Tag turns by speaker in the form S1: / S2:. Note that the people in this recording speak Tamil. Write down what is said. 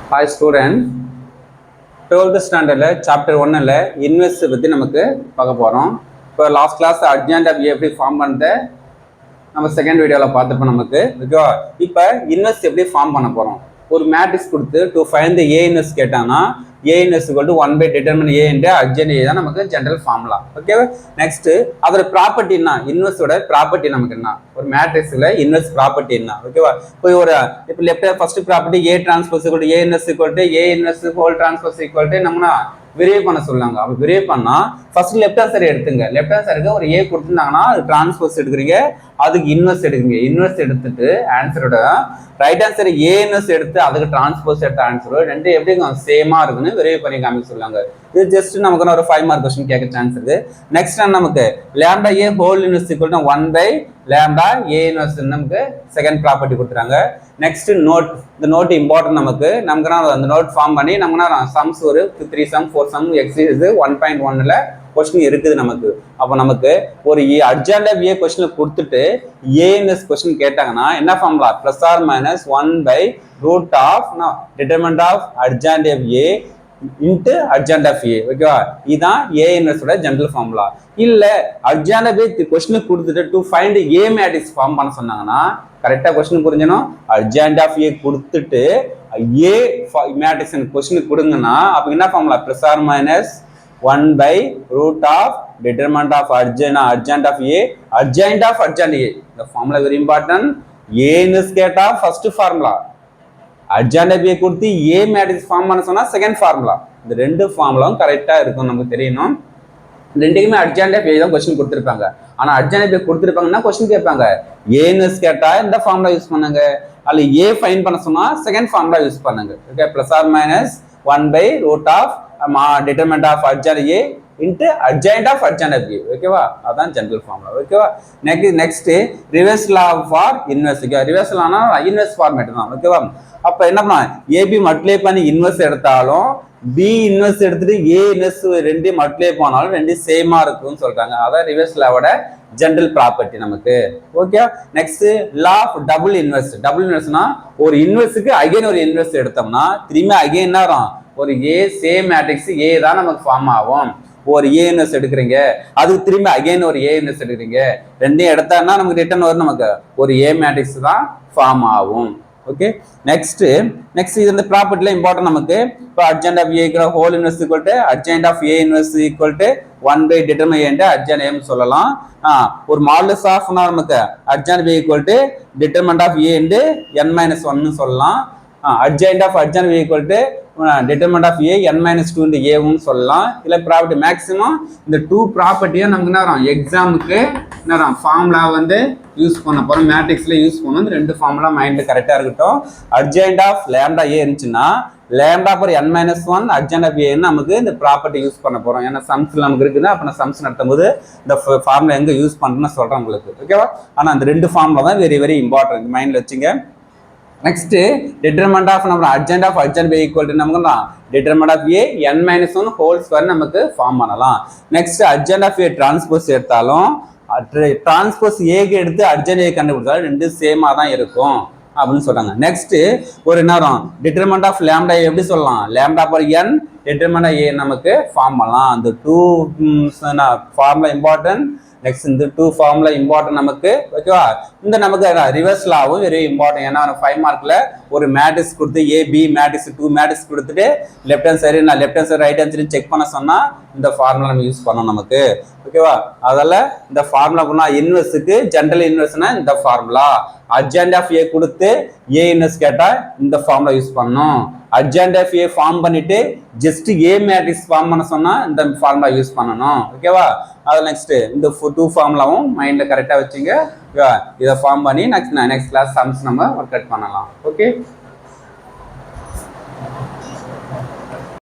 S1: Hi student, 12th standard chapter 1 invest பற்றி நமக்கு பார்க்க போகிறோம். இப்போ லாஸ்ட் கிளாஸ் அட்ஜாயின்ட் ஆஃப் ஏ எப்படி ஃபார்ம் பண்ணுறது நம்ம செகண்ட் வீடியோவில் பார்த்துப்போம் நமக்கு. ஓகேவா? இப்போ இன்வெஸ்ட் எப்படி ஃபார்ம் பண்ண போகிறோம். ஒரு மேட்ரிக்ஸ் கொடுத்து டு ஃபைண்ட் ஏ இன்வெஸ்ட் கேட்டாங்கன்னா ஏ இன்வெஸ்ட் equal to 1 by determinant A into adjoint A தான் நமக்கு ஜென்ரல் ஃபார்முலா. ஓகேவா? நெக்ஸ்ட் அதோட ப்ராப்பர்ட்டின்னா இன்வெஸ்டோட ப்ராப்பர்ட்டி நமக்கு என்ன, ஒரு மேட்ரிக்ஸில் இன்வெஸ்ட் ப்ராப்பர்ட்டி என்ன. ஓகேவா? இப்போ left first property A transpose equal to ஏ இன்வெஸ்ட் equal to A invest whole transpose equal to நம்ம விரைவு பண்ண சொல்லுவாங்க. அப்போ விரைவு பண்ணா ஃபர்ஸ்ட் லெஃப்ட் ஹேண்ட் சைடு எடுத்துங்க. லெஃப்ட் ஹேண்ட் சைடுக்கு ஒரு ஏ கொடுத்துருந்தாங்கன்னா அது டிரான்ஸ்போஸ் எடுக்கிறீங்க, அதுக்கு இன்வெஸ்ட் எடுக்கிறீங்க. இன்வெஸ்ட் எடுத்துட்டு ஆன்சரோட ரைட் ஹேண்ட் சைடு ஏ இன்வெஸ்ட் எடுத்து அதுக்கு டிரான்ஸ்போஸ் எடுத்த ஆன்சர் ரெண்டு எப்படி சேமா இருக்குன்னு விரைவு பண்ணி காமிக்க சொல்லுவாங்க. இது ஜஸ்ட் நமக்கு ஒரு 5 மார்க் கொஸ்டின் கேட்க சான்ஸ் இருக்கு. நெக்ஸ்ட் நமக்கு லேம்டா ஏ ஹோல் இன்வெஸ்ட் equal to 1 by lambda A இன்வெஸ்ட் நமக்கு செகண்ட் ப்ராப்பர்ட்டி கொடுத்துறாங்க. நெக்ஸ்ட் நோட், இந்த நோட் இம்பார்ட்டன்ட் நமக்கு அந்த நோட் ஃபார்ம் பண்ணி நமக்கு சம்ஸ் ஒரு 3 சம் 4 சம் எக்ஸசைஸ் 1.1ல கொஸ்டின் இருக்குது நமக்கு. அப்போ நமக்கு ஒரு அட்ஜாயின்ட் ஆஃப் ஏ கொஸ்டின் கொடுத்துட்டு ஏஎன்எஸ் கொஸ்டின் கேட்டாங்கன்னா என்ன formula, plus or minus 1 by root of determinant of adjoint of A into adjoint of A. ஓகேவா? இதுதான் ஏஎன்எஸோட ஜெனரல் ஃபார்முலா. இல்ல அட்ஜாயின்ட் ஆஃப் ஏ கொஸ்டின் கொடுத்துட்டு to find A matrix form பண்ண சொன்னாங்கன்னா கரெக்டா கொஸ்டின் புரிஞ்சணும். அட்ஜாயின்ட் ஆஃப் ஏ கொடுத்துட்டு ஏ மேட்ரிக்ஸ் கொஸ்டின் கொடுங்கன்னா அப்ப என்ன formula, plus or minus 1 by root of determinant of adjoint of A, adjoint of adjoint A. The formula very important. A in this case of first formula. Adjoint of A கொடுத்து A matrix ஃபார்ம் பண்ண சொன்னா செகண்ட் ஃபார்முலா. இந்த ரெண்டு ஃபார்முலாவும் கரெக்டா இருக்கும் நமக்கு தெரியணும். ரெண்டுக்குமே அட்ஜாயின்ட் ஆஃப் ஏ தான் கொஸ்டின் கொடுத்துருப்பாங்க. ஆனா அட்ஜாயின்ட் ஆஃப் ஏ கொடுத்துருப்பாங்கன்னா கொஸ்டின் கேட்பாங்க ஏஎன்எஸ் கேட்டா இந்த ஃபார்முலா யூஸ் பண்ணுங்க, அல்ல ஏ ஃபைண்ட் பண்ண சொன்னா செகண்ட் ஃபார்முலா யூஸ் பண்ணுங்க. Okay, plus or minus 1 by root of determinant of adjoint A into adjoint of adjoint of A. ஓகேவா? அதான் ஜெனரல் ஃபார்முலா. ஓகேவா? Next reverse law for inverse. Reverse லானா இன்வெர்ஸ் ஃபார்மேட் தான். ஓகேவா? அப்ப என்ன பண்ணா ஏபி மல்டிப்ளை பண்ணி இன்வெர்ஸ் எடுத்தாலும் பி இன்வெர்ஸ் எடுத்துட்டு ஏ இன்வெர்ஸ் ரெண்டு மல்டிப்ளை பண்ணாலும் ரெண்டு சேமா இருக்கும்னு சொல்றாங்க. அதான் ரிவர்ஸ் லாவோட ஜெனரல் ப்ராப்பர்ட்டி நமக்கு. Okay, next law of double inverse. Double இன்வெர்ஸ்னா ஒரு இன்வெர்ஸுக்கு அகைன் ஒரு இன்வெர்ஸ் எடுத்தோம்னா திரும்பி அகைன் என்ன வரும், ஒரு ஏ சேம் மேட்ரிக்ஸ் ஏ தான் நமக்கு ஃபார்ம் ஆகும். ஒரு ஏ இன்வெர்ஸ் எடுக்கிறீங்க, அதுக்கு திரும்பி அகைன் ஒரு ஏ இன்வெர்ஸ் எடுக்கிறீங்க, ரெண்டையும் எடுத்தாங்கன்னா நமக்கு ரிட்டர்ன் வரும், நமக்கு ஒரு ஏ மேட்ரிக்ஸ் தான் ஃபார்ம் ஆகும். ஓகே, நெக்ஸ்ட் இது இந்த ப்ராப்பர்ட்டில இம்பார்ட்டன்ட் நமக்கு. இப்போ adjoint of A whole inverse equal to adjoint of A inverse equal to 1 by determinant A into adjoint ஏன்னு சொல்லலாம். ஒரு மாடுலஸ் ஆஃப் நமக்கு adjoint A equal to determinant of A into n-1 சொல்லலாம். Adjoint of adjoint A equal to determinant of A n-2 into ஏவும் சொல்லலாம். இல்ல ப்ராப்பர்ட்டி மேக்ஸிமம் இந்த 2 ப்ராப்பர்ட்டியை நமக்கு என்ன வரும், எக்ஸாமுக்கு என்ன வரும், ஃபார்முலா யூஸ் பண்ண போறோம், மேட்ரிக்ஸ்ல யூஸ் பண்ணணும். இந்த ரெண்டு ஃபார்முலா மைண்ட்ல கரெக்டா இருக்கட்டும். அட்ஜாயின்ட் ஆஃப் லேம்டா ஏ இருந்துச்சுன்னா lambda power n-1 adjoint of A நமக்கு இந்த ப்ராப்பர்ட்டி யூஸ் பண்ண போறோம். ஏன்னா சம்ஸ் நமக்கு இருக்குன்னா அப்ப நான் சம்ஸ் நடத்தும் போது இந்த ஃபார்முலா எங்க யூஸ் பண்றேன்னு சொல்றேன் உங்களுக்கு. ஓகேவா? ஆனா அந்த ரெண்டு ஃபார்முலா தான் வெரி வெரி இம்பார்ட்டன்ட், மைண்ட்ல வச்சுங்க. நெக்ஸ்ட் டிட்டர்மினன்ட் ஆஃப் நம்ம adjoint of adjoint by equal to நமக்கு determinant of A n-1 whole square நமக்கு ஃபார்ம் பண்ணலாம். Next adjoint of A transpose எடுத்தாலும் டிரான்ஸ்போஸ் ஏக்கு எடுத்து அட்ஜாயின்ட் ஏ கண்டுபிடிச்சாலும் ரெண்டு சேமா தான் இருக்கும் அப்படின்னு சொல்றாங்க. நெக்ஸ்ட் ஒரு நேரம் டிட்டர்மினன்ட் ஆஃப் லேம்டா எப்படி சொல்லலாம், லேம்டா பர் n டிட்டர்மினன்ட் ஏ நமக்கு ஃபார்ம் பண்ணலாம். அந்த 2 ஃபார்முலா இம்பார்ட்டன்ட். நெக்ஸ்ட் இந்த 2 ஃபார்முலா இம்பார்ட்டன்ட் நமக்கு. ஓகேவா? இந்த நமக்கு ரிவர்ஸ் லாவும் வெரி இம்பார்ட்டன்ட். ஏன்னா 5 மார்க்ல ஒரு மேட்ரிக்ஸ் கொடுத்து ஏ பி மேட்ரிக்ஸ் 2 மேட்ரிக்ஸ் கொடுத்துட்டு left hand side right hand side check பண்ண சொன்னா இந்த ஃபார்முலா நம்ம யூஸ் பண்ணோம் நமக்கு. ஓகேவா? அதனால இந்த ஃபார்முலா பண்ணா இன்வெர்ஸுக்கு ஜெனரல் இன்வெர்ஸ்னா இந்த ஃபார்முலா. அட்ஜாயின்ட் ஆஃப் ஏ கொடுத்து ஏ இன்வெர்ஸ் கேட்டா இந்த ஃபார்முலா யூஸ் பண்ணணும். அட்ஜாயின்ட் ஆஃப் ஏ ஃபார்ம் பண்ணிட்டு ஜஸ்ட் ஏ மேட்ரிக்ஸ் ஃபார்ம் பண்ண சொன்னா இந்த ஃபார்முலா யூஸ் பண்ணணும். ஓகேவா? அது நெக்ஸ்ட் இந்த 2 ஃபார்முலாவும் மைண்ட்ல கரெக்டா வச்சுங்க. இதை ஃபார்ம் பண்ணி நெக்ஸ்ட் கிளாஸ் சம்ஸ் நம்ம ஒர்க் அவுட் பண்ணலாம். ஓகே.